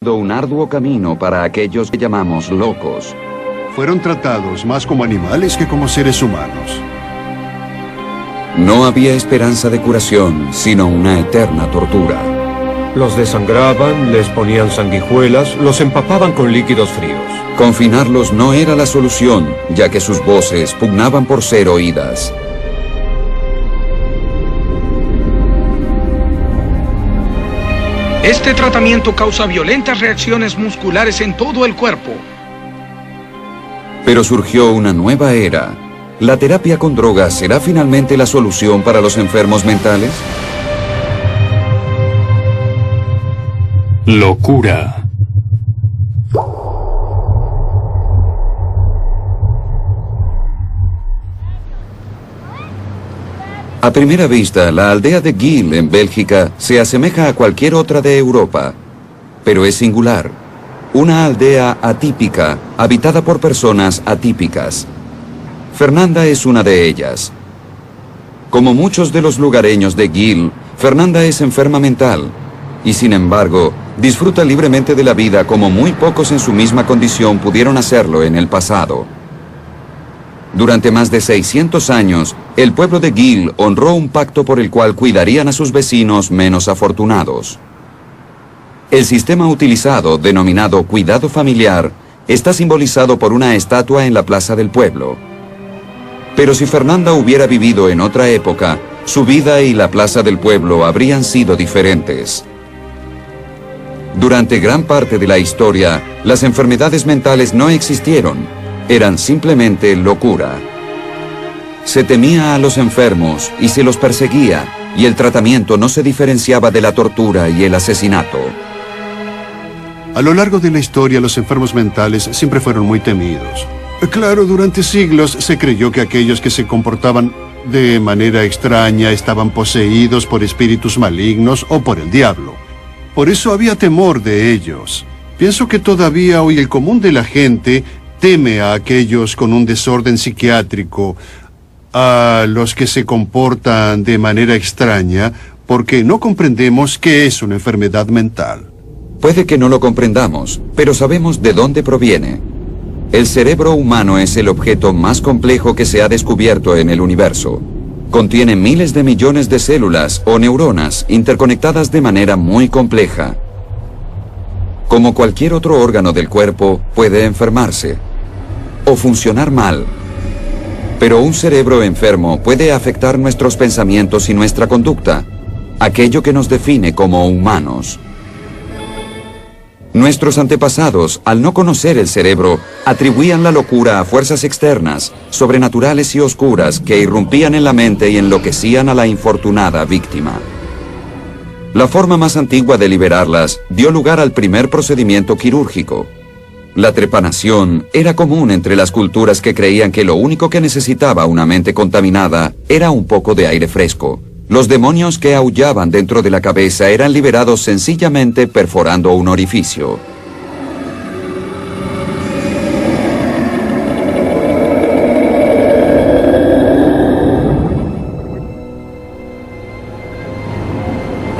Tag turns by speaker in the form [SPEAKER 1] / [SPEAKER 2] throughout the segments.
[SPEAKER 1] Un arduo camino para aquellos que llamamos locos.
[SPEAKER 2] Fueron tratados más como animales que como seres humanos.
[SPEAKER 1] No había esperanza de curación, sino una eterna tortura.
[SPEAKER 3] Los desangraban, les ponían sanguijuelas, los empapaban con líquidos fríos.
[SPEAKER 1] Confinarlos no era la solución, ya que sus voces pugnaban por ser oídas.
[SPEAKER 4] Este tratamiento causa violentas reacciones musculares en todo el cuerpo.
[SPEAKER 1] Pero surgió una nueva era. ¿La terapia con drogas será finalmente la solución para los enfermos mentales?
[SPEAKER 5] Locura.
[SPEAKER 1] A primera vista, la aldea de Geel, en Bélgica, se asemeja a cualquier otra de Europa, pero es singular. Una aldea atípica, habitada por personas atípicas. Fernanda es una de ellas. Como muchos de los lugareños de Geel, Fernanda es enferma mental, y sin embargo, disfruta libremente de la vida como muy pocos en su misma condición pudieron hacerlo en el pasado. Durante más de 600 años, el pueblo de Geel honró un pacto por el cual cuidarían a sus vecinos menos afortunados. El sistema utilizado, denominado cuidado familiar, está simbolizado por una estatua en la plaza del pueblo. Pero si Fernanda hubiera vivido en otra época, su vida y la plaza del pueblo habrían sido diferentes. Durante gran parte de la historia, las enfermedades mentales no existieron. Eran simplemente locura. Se temía a los enfermos y se los perseguía, y el tratamiento no se diferenciaba de la tortura y el asesinato.
[SPEAKER 2] A lo largo de la historia, los enfermos mentales siempre fueron muy temidos. Claro, durante siglos se creyó que aquellos que se comportaban de manera extraña estaban poseídos por espíritus malignos o por el diablo. Por eso había temor de ellos. Pienso que todavía hoy el común de la gente teme a aquellos con un desorden psiquiátrico, a los que se comportan de manera extraña, porque no comprendemos qué es una enfermedad mental.
[SPEAKER 1] Puede que no lo comprendamos, pero sabemos de dónde proviene. El cerebro humano es el objeto más complejo que se ha descubierto en el universo. Contiene miles de millones de células o neuronas interconectadas de manera muy compleja. Como cualquier otro órgano del cuerpo, puede enfermarse o funcionar mal. Pero un cerebro enfermo puede afectar nuestros pensamientos y nuestra conducta, aquello que nos define como humanos. Nuestros antepasados, al no conocer el cerebro, atribuían la locura a fuerzas externas, sobrenaturales y oscuras que irrumpían en la mente y enloquecían a la infortunada víctima. La forma más antigua de liberarlas dio lugar al primer procedimiento quirúrgico. La trepanación era común entre las culturas que creían que lo único que necesitaba una mente contaminada era un poco de aire fresco. Los demonios que aullaban dentro de la cabeza eran liberados sencillamente perforando un orificio.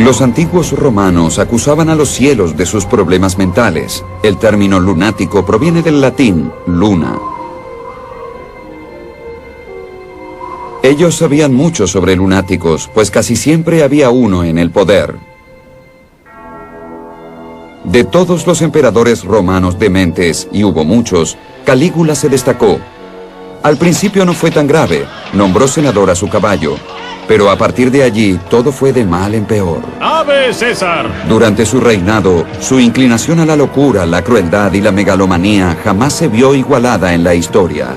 [SPEAKER 1] Los antiguos romanos acusaban a los cielos de sus problemas mentales. El término lunático proviene del latín luna. Ellos sabían mucho sobre lunáticos, pues casi siempre había uno en el poder. De todos los emperadores romanos dementes, y hubo muchos, Calígula se destacó. Al principio no fue tan grave, nombró senador a su caballo, pero a partir de allí todo fue de mal en peor.
[SPEAKER 5] ¡Ave César!
[SPEAKER 1] Durante su reinado, su inclinación a la locura, la crueldad y la megalomanía jamás se vio igualada en la historia.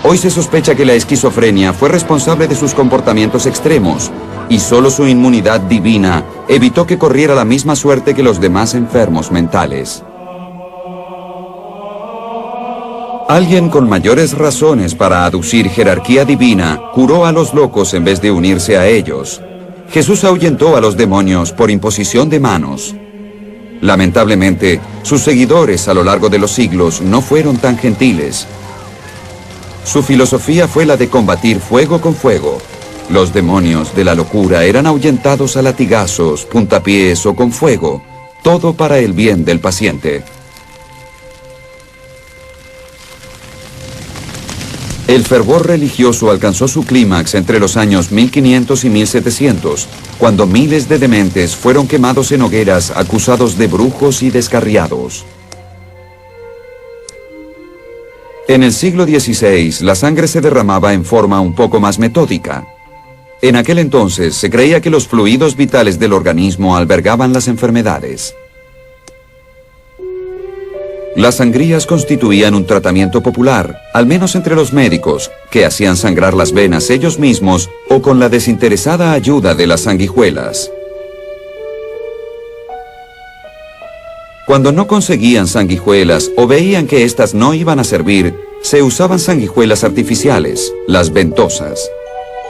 [SPEAKER 1] Hoy se sospecha que la esquizofrenia fue responsable de sus comportamientos extremos, y solo su inmunidad divina evitó que corriera la misma suerte que los demás enfermos mentales. Alguien con mayores razones para aducir jerarquía divina curó a los locos en vez de unirse a ellos. Jesús ahuyentó a los demonios por imposición de manos. Lamentablemente, sus seguidores a lo largo de los siglos no fueron tan gentiles. Su filosofía fue la de combatir fuego con fuego. Los demonios de la locura eran ahuyentados a latigazos, puntapiés o con fuego, todo para el bien del paciente. El fervor religioso alcanzó su clímax entre los años 1500 y 1700, cuando miles de dementes fueron quemados en hogueras acusados de brujos y descarriados. En el siglo XVI, la sangre se derramaba en forma un poco más metódica. En aquel entonces se creía que los fluidos vitales del organismo albergaban las enfermedades. Las sangrías constituían un tratamiento popular, al menos entre los médicos, que hacían sangrar las venas ellos mismos o con la desinteresada ayuda de las sanguijuelas. Cuando no conseguían sanguijuelas o veían que éstas no iban a servir, se usaban sanguijuelas artificiales, las ventosas.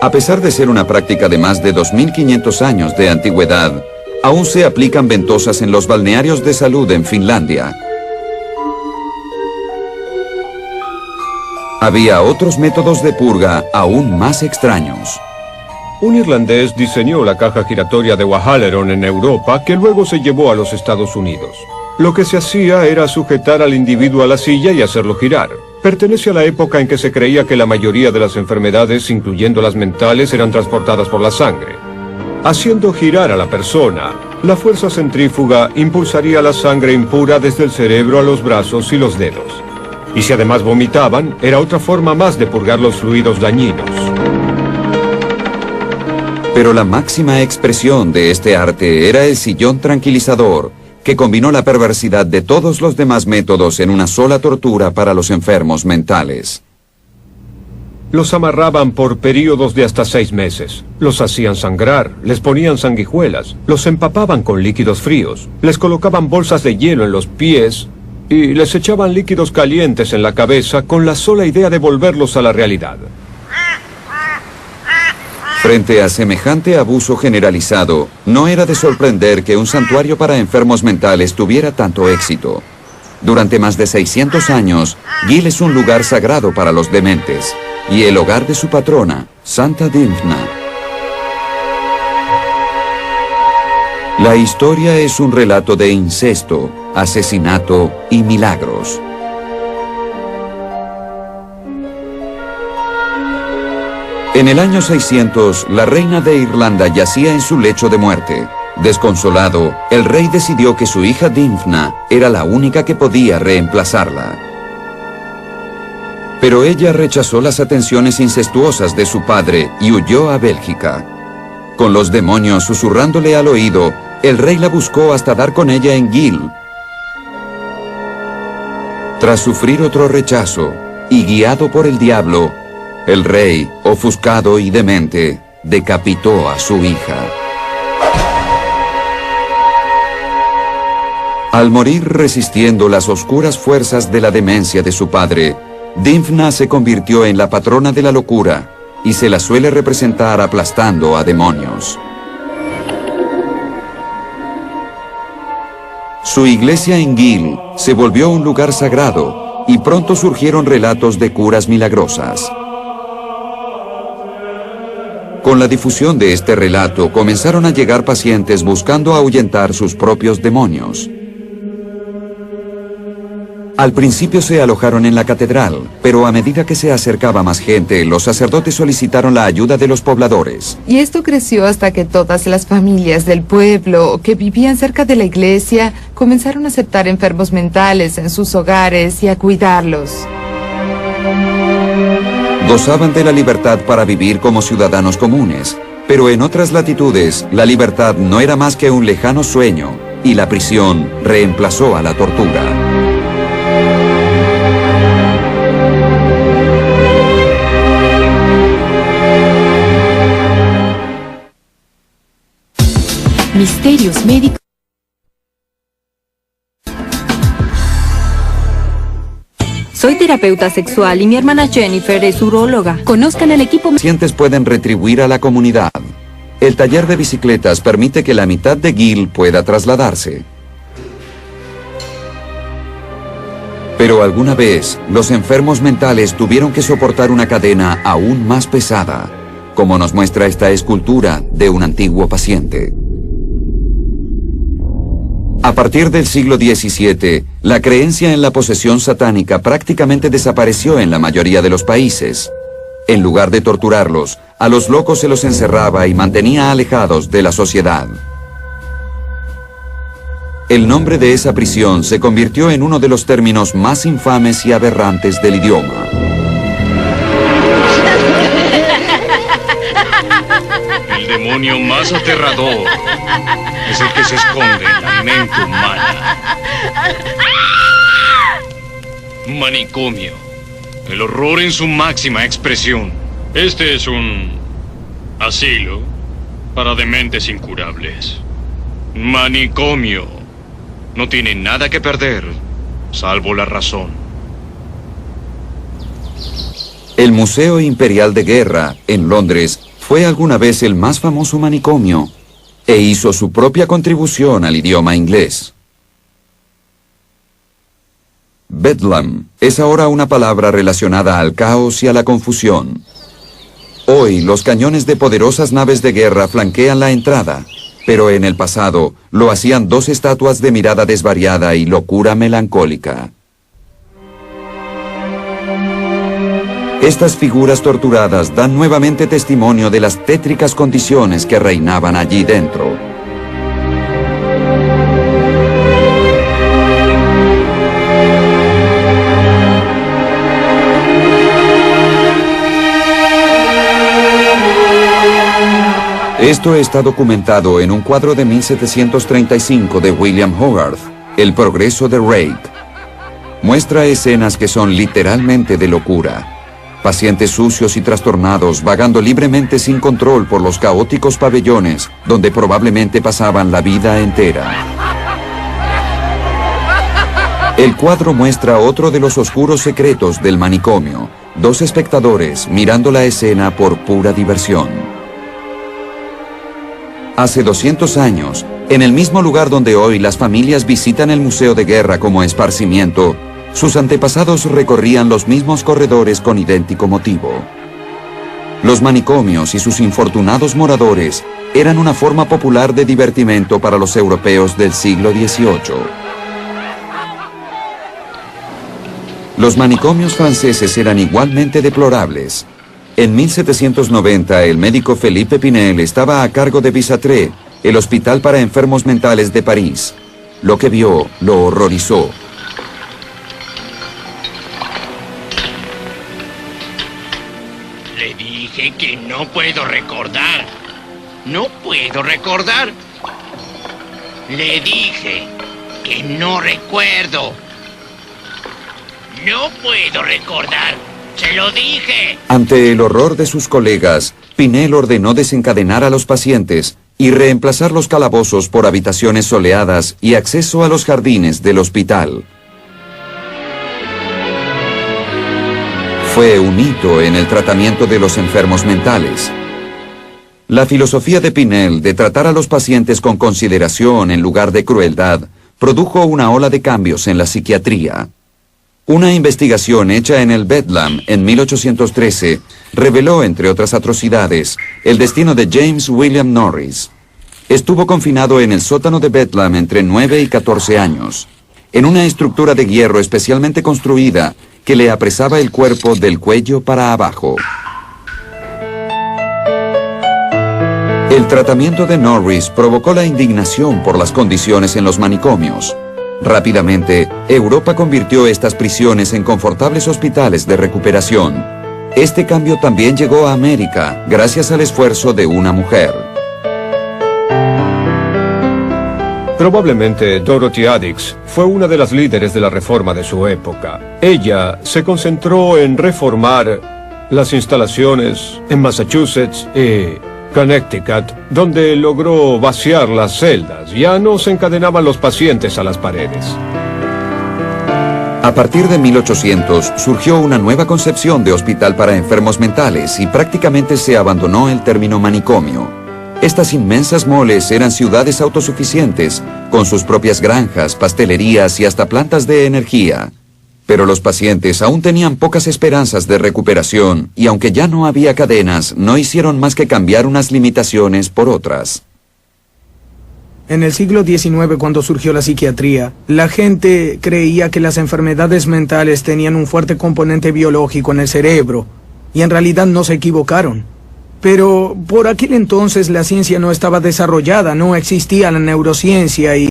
[SPEAKER 1] A pesar de ser una práctica de más de 2500 años de antigüedad, aún se aplican ventosas en los balnearios de salud en Finlandia. Había otros métodos de purga aún más extraños.
[SPEAKER 3] Un irlandés diseñó la caja giratoria de O'Halloran en Europa, que luego se llevó a los Estados Unidos. Lo que se hacía era sujetar al individuo a la silla y hacerlo girar. Pertenece a la época en que se creía que la mayoría de las enfermedades, incluyendo las mentales, eran transportadas por la sangre. Haciendo girar a la persona, la fuerza centrífuga impulsaría la sangre impura desde el cerebro a los brazos y los dedos. Y si además vomitaban, era otra forma más de purgar los fluidos dañinos.
[SPEAKER 1] Pero la máxima expresión de este arte era el sillón tranquilizador, que combinó la perversidad de todos los demás métodos en una sola tortura para los enfermos mentales.
[SPEAKER 3] Los amarraban por períodos de hasta 6 meses. Los hacían sangrar, les ponían sanguijuelas, los empapaban con líquidos fríos, les colocaban bolsas de hielo en los pies y les echaban líquidos calientes en la cabeza con la sola idea de volverlos a la realidad.
[SPEAKER 1] Frente a semejante abuso generalizado, no era de sorprender que un santuario para enfermos mentales tuviera tanto éxito. Durante más de 600 años, Gil es un lugar sagrado para los dementes, y el hogar de su patrona, Santa Dymphna. La historia es un relato de incesto, asesinato y milagros. En el año 600, la reina de Irlanda yacía en su lecho de muerte. Desconsolado, el rey decidió que su hija Dymphna era la única que podía reemplazarla. Pero ella rechazó las atenciones incestuosas de su padre y huyó a Bélgica. Con los demonios susurrándole al oído, el rey la buscó hasta dar con ella en Gil. Tras sufrir otro rechazo y guiado por el diablo, el rey, ofuscado y demente, decapitó a su hija. Al morir resistiendo las oscuras fuerzas de la demencia de su padre, Dymphna se convirtió en la patrona de la locura y se la suele representar aplastando a demonios. Su iglesia en Gil se volvió un lugar sagrado y pronto surgieron relatos de curas milagrosas. Con la difusión de este relato comenzaron a llegar pacientes buscando ahuyentar sus propios demonios. Al principio se alojaron en la catedral, pero a medida que se acercaba más gente, los sacerdotes solicitaron la ayuda de los pobladores.
[SPEAKER 6] Y esto creció hasta que todas las familias del pueblo que vivían cerca de la iglesia comenzaron a aceptar enfermos mentales en sus hogares y a cuidarlos.
[SPEAKER 1] Gozaban de la libertad para vivir como ciudadanos comunes, pero en otras latitudes la libertad no era más que un lejano sueño y la prisión reemplazó a la tortura.
[SPEAKER 7] Misterios médicos. Soy terapeuta sexual y mi hermana Jennifer es uróloga. Conozcan el equipo.
[SPEAKER 1] Pacientes pueden retribuir a la comunidad. El taller de bicicletas permite que la mitad de Gil pueda trasladarse. Pero alguna vez, los enfermos mentales tuvieron que soportar una cadena aún más pesada, como nos muestra esta escultura de un antiguo paciente. A partir del siglo XVII, la creencia en la posesión satánica prácticamente desapareció en la mayoría de los países. En lugar de torturarlos, a los locos se los encerraba y mantenía alejados de la sociedad. El nombre de esa prisión se convirtió en uno de los términos más infames y aberrantes del idioma.
[SPEAKER 5] El demonio más aterrador es el que se esconde en la mente humana. Manicomio. El horror en su máxima expresión. Este es un asilo para dementes incurables. Manicomio. No tiene nada que perder, salvo la razón.
[SPEAKER 1] El Museo Imperial de Guerra, en Londres, fue alguna vez el más famoso manicomio e hizo su propia contribución al idioma inglés. Bedlam es ahora una palabra relacionada al caos y a la confusión. Hoy los cañones de poderosas naves de guerra flanquean la entrada, pero en el pasado lo hacían dos estatuas de mirada desvariada y locura melancólica. Estas figuras torturadas dan nuevamente testimonio de las tétricas condiciones que reinaban allí dentro. Esto está documentado en un cuadro de 1735 de William Hogarth, El progreso de Rape. Muestra escenas que son literalmente de locura. Pacientes sucios y trastornados vagando libremente sin control por los caóticos pabellones donde probablemente pasaban la vida entera. El cuadro muestra otro de los oscuros secretos del manicomio, dos espectadores mirando la escena por pura diversión. Hace 200 años, en el mismo lugar donde hoy las familias visitan el Museo de Guerra como esparcimiento, sus antepasados recorrían los mismos corredores con idéntico motivo. Los manicomios y sus infortunados moradores eran una forma popular de divertimento para los europeos del siglo XVIII. Los manicomios franceses eran igualmente deplorables. En 1790, el médico Philippe Pinel estaba a cargo de Bicêtre, el hospital para enfermos mentales de París. Lo que vio lo horrorizó.
[SPEAKER 8] Le dije que no puedo recordar. No puedo recordar. Le dije que no recuerdo. No puedo recordar. ¡Se lo dije!
[SPEAKER 1] Ante el horror de sus colegas, Pinel ordenó desencadenar a los pacientes y reemplazar los calabozos por habitaciones soleadas y acceso a los jardines del hospital. Fue un hito en el tratamiento de los enfermos mentales. La filosofía de Pinel de tratar a los pacientes con consideración en lugar de crueldad produjo una ola de cambios en la psiquiatría. Una investigación hecha en el Bedlam en 1813 reveló, entre otras atrocidades, el destino de James William Norris. Estuvo confinado en el sótano de Bedlam entre 9 y 14 años, en una estructura de hierro especialmente construida que le apresaba el cuerpo del cuello para abajo. El tratamiento de Norris provocó la indignación por las condiciones en los manicomios. Rápidamente, Europa convirtió estas prisiones en confortables hospitales de recuperación. Este cambio también llegó a América, gracias al esfuerzo de una mujer.
[SPEAKER 3] Probablemente Dorothy Addicks fue una de las líderes de la reforma de su época. Ella se concentró en reformar las instalaciones en Massachusetts y Connecticut, donde logró vaciar las celdas. Ya no se encadenaban los pacientes a las paredes.
[SPEAKER 1] A partir de 1800 surgió una nueva concepción de hospital para enfermos mentales y prácticamente se abandonó el término manicomio. Estas inmensas moles eran ciudades autosuficientes, con sus propias granjas, pastelerías y hasta plantas de energía. Pero los pacientes aún tenían pocas esperanzas de recuperación y aunque ya no había cadenas, no hicieron más que cambiar unas limitaciones por otras.
[SPEAKER 4] En el siglo XIX, cuando surgió la psiquiatría, la gente creía que las enfermedades mentales tenían un fuerte componente biológico en el cerebro, y en realidad no se equivocaron. Pero por aquel entonces la ciencia no estaba desarrollada, no existía la neurociencia y